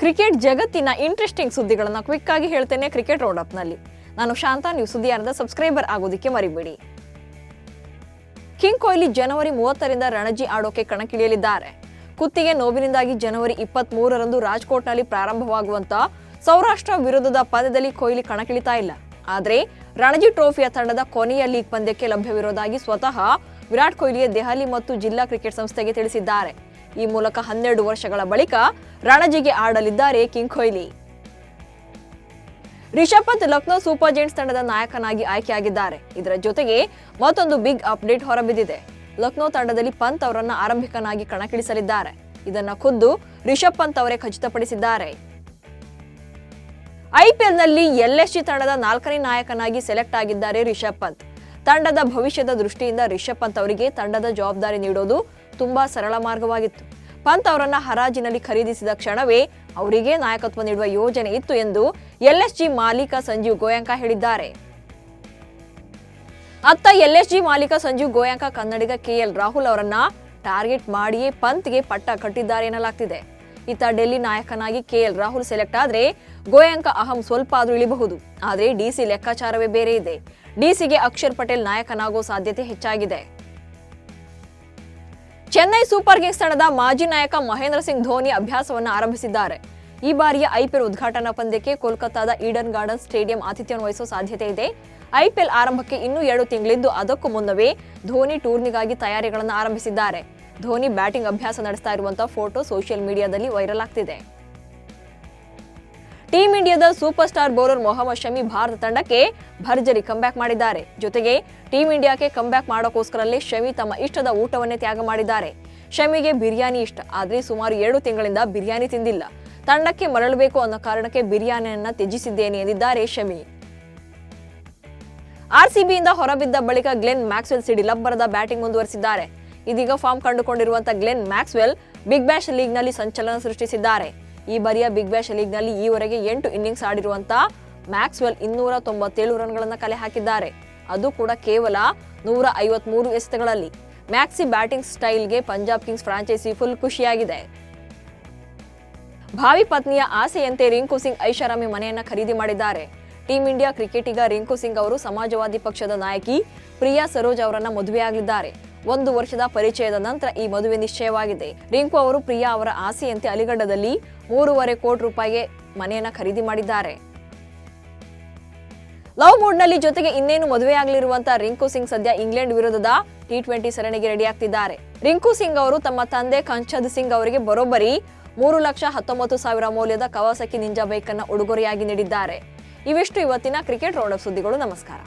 Cricket ಜಗತ್ತಿನ interesting ಸುದ್ದಿಗಳನ್ನು quick ಆಗಿ ಹೇಳ್ತೇನೆ ಕ್ರಿಕೆಟ್ ರೌಂಡ್ ಅಪ್ ನಲ್ಲಿ. ನಾನು ಶಾಂತ. ನೀವು ಸುದ್ದಿಯಾರದ ಸಬ್ಸ್ಕ್ರೈಬರ್ ಆಗೋದಕ್ಕೆ ಮರಿಬೇಡಿ. ಕಿಂಗ್ ಕೊಹ್ಲಿ ಜನವರಿ 30ರಿಂದ ರಣಜಿ ಆಡೋಕೆ ಕಣಕ್ಕಿಳಿಯಲಿದ್ದಾರೆ. ಕುತ್ತಿಗೆ ನೋವಿನಿಂದಾಗಿ ಜನವರಿ 23ರಂದು ರಾಜ್ಕೋಟ್ನಲ್ಲಿ ಪ್ರಾರಂಭವಾಗುವಂತ ಸೌರಾಷ್ಟ್ರ ವಿರುದ್ಧದ ಪಂದ್ಯದಲ್ಲಿ ಕೊಹ್ಲಿ ಕಣಕ್ಕಿಳಿತಾ ಇಲ್ಲ. ಆದರೆ ರಣಜಿ ಟ್ರೋಫಿಯ ತಂಡದ ಕೊನೆಯ ಲೀಗ್ ಪಂದ್ಯಕ್ಕೆ ಲಭ್ಯವಿರುವುದಾಗಿ ಸ್ವತಃ ವಿರಾಟ್ ಕೊಹ್ಲಿಯೇ ದೆಹಲಿ ಮತ್ತು ಜಿಲ್ಲಾ ಕ್ರಿಕೆಟ್ ಸಂಸ್ಥೆಗೆ ತಿಳಿಸಿದ್ದಾರೆ. ಈ ಮೂಲಕ 12 ವರ್ಷಗಳ ಬಳಿಕ ರಣಜಿಗೆ ಆಡಲಿದ್ದಾರೆ king Kohli. Rishabh Pant Lucknow super giants ತಂಡದ ನಾಯಕನಾಗಿ ಆಯ್ಕೆಯಾಗಿದ್ದಾರೆ. ಇದರ ಜೊತೆಗೆ ಮತ್ತೊಂದು ಬಿಗ್ ಅಪ್ಡೇಟ್ ಹೊರಬಿದ್ದಿದೆ. ಲಕ್ನೋ ತಂಡದಲ್ಲಿ ಪಂತ್ ಅವರನ್ನ ಆರಂಭಿಕನಾಗಿ ಕಣಕ್ಕಿಳಿಸಲಿದ್ದಾರೆ. ಇದನ್ನ ಖುದ್ದು ರಿಷಬ್ ಪಂತ್ ಅವರೇ ಖಚಿತಪಡಿಸಿದ್ದಾರೆ. ಐಪಿಎಲ್ನಲ್ಲಿ ಎಲ್ಎಸ್ಜಿ ತಂಡದ 4ನೇ ನಾಯಕನಾಗಿ ಸೆಲೆಕ್ಟ್ ಆಗಿದ್ದಾರೆ ರಿಷಬ್ ಪಂತ್. ತಂಡದ ಭವಿಷ್ಯದ ದೃಷ್ಟಿಯಿಂದ ರಿಷಬ್ ಪಂತ್ ಅವರಿಗೆ ತಂಡದ ಜವಾಬ್ದಾರಿ ನೀಡೋದು ತುಂಬಾ ಸರಳ ಮಾರ್ಗವಾಗಿತ್ತು. ಪಂತ್ ಅವರನ್ನ ಹರಾಜಿನಲ್ಲಿ ಖರೀದಿಸಿದ ಕ್ಷಣವೇ ಅವರಿಗೆ ನಾಯಕತ್ವ ನೀಡುವ ಯೋಜನೆ ಇತ್ತು ಎಂದು ಎಲ್ಎಸ್ಜಿ ಮಾಲೀಕ ಸಂಜೀವ್ ಗೋಯಂಕಾ ಹೇಳಿದ್ದಾರೆ. ಅತ್ತ ಎಲ್ಎಸ್ಜಿ ಮಾಲೀಕ ಸಂಜೀವ್ ಗೋಯಂಕಾ ಕನ್ನಡಿಗ ಕೆಎಲ್ ರಾಹುಲ್ ಅವರನ್ನ ಟಾರ್ಗೆಟ್ ಮಾಡಿಯೇ ಪಂತ್ಗೆ ಪಟ್ಟ ಕಟ್ಟಿದ್ದಾರೆ ಎನ್ನಲಾಗ್ತಿದೆ. ಇತ್ತ ಡೆಲ್ಲಿ ನಾಯಕನಾಗಿ ಕೆಎಲ್ ರಾಹುಲ್ ಸೆಲೆಕ್ಟ್ ಆದ್ರೆ ಗೋಯಂಕಾ ಅಹಂ ಸ್ವಲ್ಪ ಆದ್ರೂ ಇಳಿಬಹುದು. ಆದ್ರೆ ಡಿಸಿ ಲೆಕ್ಕಾಚಾರವೇ ಬೇರೆ ಇದೆ. ಡಿಸಿಗೆ ಅಕ್ಷರ್ ಪಟೇಲ್ ನಾಯಕನಾಗೋ ಸಾಧ್ಯತೆ ಹೆಚ್ಚಾಗಿದೆ. ಚೆನ್ನೈ ಸೂಪರ್ ಕಿಂಗ್ಸ್ ತಂಡದ ಮಾಜಿ ನಾಯಕ ಮಹೇಂದ್ರ ಸಿಂಗ್ ಧೋನಿ ಅಭ್ಯಾಸವನ್ನು ಆರಂಭಿಸಿದ್ದಾರೆ. ಈ ಬಾರಿಯ ಐಪಿಎಲ್ ಉದ್ಘಾಟನಾ ಪಂದ್ಯಕ್ಕೆ ಕೋಲ್ಕತ್ತಾದ ಈಡನ್ ಗಾರ್ಡನ್ ಸ್ಟೇಡಿಯಂ ಆತಿಥ್ಯವನ್ನು ವಹಿಸುವ ಸಾಧ್ಯತೆ ಇದೆ. ಐಪಿಎಲ್ ಆರಂಭಕ್ಕೆ ಇನ್ನೂ 2 ತಿಂಗಳಿದ್ದು ಅದಕ್ಕೂ ಮುನ್ನವೇ ಧೋನಿ ಟೂರ್ನಿಗಾಗಿ ತಯಾರಿಗಳನ್ನು ಆರಂಭಿಸಿದ್ದಾರೆ. ಧೋನಿ ಬ್ಯಾಟಿಂಗ್ ಅಭ್ಯಾಸ ನಡೆಸ್ತಾ ಇರುವಂತಹ ಫೋಟೋ ಸೋಷಿಯಲ್ ಮೀಡಿಯಾದಲ್ಲಿ ವೈರಲ್ ಆಗ್ತಿದೆ. ಟೀಂ ಇಂಡಿಯಾದ super star bowler Mohammed Shami ಭಾರತ ತಂಡಕ್ಕೆ ಭರ್ಜರಿ ಕಂಬ್ಯಾಕ್ ಮಾಡಿದ್ದಾರೆ. ಜೊತೆಗೆ ಟೀಂ ಇಂಡಿಯಾಕ್ಕೆ ಕಂಬ್ಯಾಕ್ ಮಾಡೋಕ್ಕೋಸ್ಕರಲ್ಲೇ ಶಮಿ ತಮ್ಮ ಇಷ್ಟದ ಊಟವನ್ನೇ ತ್ಯಾಗ ಮಾಡಿದ್ದಾರೆ. ಶಮಿಗೆ ಬಿರಿಯಾನಿ ಇಷ್ಟ, ಆದ್ರೆ ಸುಮಾರು 7 ತಿಂಗಳಿಂದ ಬಿರಿಯಾನಿ ತಿಂದಿಲ್ಲ. ತಂಡಕ್ಕೆ ಮರಳಬೇಕು ಅನ್ನೋ ಕಾರಣಕ್ಕೆ ಬಿರಿಯಾನಿಯನ್ನ ತ್ಯಜಿಸಿದ್ದೇನೆ ಎಂದಿದ್ದಾರೆ ಶಮಿ. ಆರ್ಸಿಬಿಯಿಂದ ಹೊರಬಿದ್ದ ಬಳಿಕ ಗ್ಲೆನ್ ಮ್ಯಾಕ್ಸ್ವೆಲ್ ಸಿಡಿಲಬ್ಬರದ ಬ್ಯಾಟಿಂಗ್ ಮುಂದುವರಿಸಿದ್ದಾರೆ. ಇದೀಗ ಫಾರ್ಮ್ ಕಂಡುಕೊಂಡಿರುವಂತಹ ಗ್ಲೆನ್ ಮ್ಯಾಕ್ಸ್ವೆಲ್ ಬಿಗ್ ಬ್ಯಾಶ್ ಲೀಗ್ನಲ್ಲಿ ಸಂಚಲನ ಸೃಷ್ಟಿಸಿದ್ದಾರೆ. ಈ ಬಾರಿಯ ಬಿಗ್ ಬ್ಯಾಶ್ ಲೀಗ್ನಲ್ಲಿ ಈವರೆಗೆ 8 ಇನ್ನಿಂಗ್ಸ್ ಆಡಿರುವಂತಹ ಮ್ಯಾಕ್ಸ್ವೆಲ್ 297 ರನ್ಗಳನ್ನು ಕಲೆ ಹಾಕಿದ್ದಾರೆ. ಅದು ಕೂಡ ಕೇವಲ 153 ಎಸೆತಗಳಲ್ಲಿ. ಮ್ಯಾಕ್ಸಿ ಬ್ಯಾಟಿಂಗ್ ಸ್ಟೈಲ್ಗೆ ಪಂಜಾಬ್ ಕಿಂಗ್ಸ್ ಫ್ರಾಂಚೈಸಿ ಫುಲ್ ಖುಷಿಯಾಗಿದೆ. ಭಾವಿ ಪತ್ನಿಯ ಆಸೆಯಂತೆ ರಿಂಕು ಸಿಂಗ್ ಐಷಾರಾಮಿ ಮನೆಯನ್ನ ಖರೀದಿ ಮಾಡಿದ್ದಾರೆ. ಟೀಂ ಇಂಡಿಯಾ ಕ್ರಿಕೆಟಿಗ ರಿಂಕು ಸಿಂಗ್ ಅವರು ಸಮಾಜವಾದಿ ಪಕ್ಷದ ನಾಯಕಿ ಪ್ರಿಯಾ ಸರೋಜ್ ಅವರನ್ನ ಮದುವೆಯಾಗಲಿದ್ದಾರೆ. 1 ವರ್ಷದ ಪರಿಚಯದ ನಂತರ ಈ ಮದುವೆ ನಿಶ್ಚಯವಾಗಿದೆ. ರಿಂಕು ಅವರು ಪ್ರಿಯಾ ಅವರ ಆಸೆಯಂತೆ ಅಲಿಗಢದಲ್ಲಿ 3.5 ಕೋಟಿ ರೂಪಾಯಿಗೆ ಮನೆಯನ್ನ ಖರೀದಿ ಮಾಡಿದ್ದಾರೆ. ಲವ್ ಮೂಡ್ ನಲ್ಲಿ ಜೊತೆಗೆ ಇನ್ನೇನು ಮದುವೆಯಾಗಲಿರುವಂತಹ ರಿಂಕು ಸಿಂಗ್ ಸದ್ಯ ಇಂಗ್ಲೆಂಡ್ ವಿರುದ್ಧದ T20 ಸರಣಿಗೆ ರೆಡಿ ಆಗ್ತಿದ್ದಾರೆ. ರಿಂಕು ಸಿಂಗ್ ಅವರು ತಮ್ಮ ತಂದೆ ಕಂಚದ್ ಸಿಂಗ್ ಅವರಿಗೆ ಬರೋಬ್ಬರಿ 3,19,000 ಮೌಲ್ಯದ ಕವಾಸಕಿ ನಿಂಜಾ ಬೈಕ್ ಅನ್ನು ಉಡುಗೊರೆಯಾಗಿ ನೀಡಿದ್ದಾರೆ. ಇವಿಷ್ಟು ಇವತ್ತಿನ ಕ್ರಿಕೆಟ್ ರೌಂಡ್ ಅಪ್ ಸುದ್ದಿಗಳು. ನಮಸ್ಕಾರ.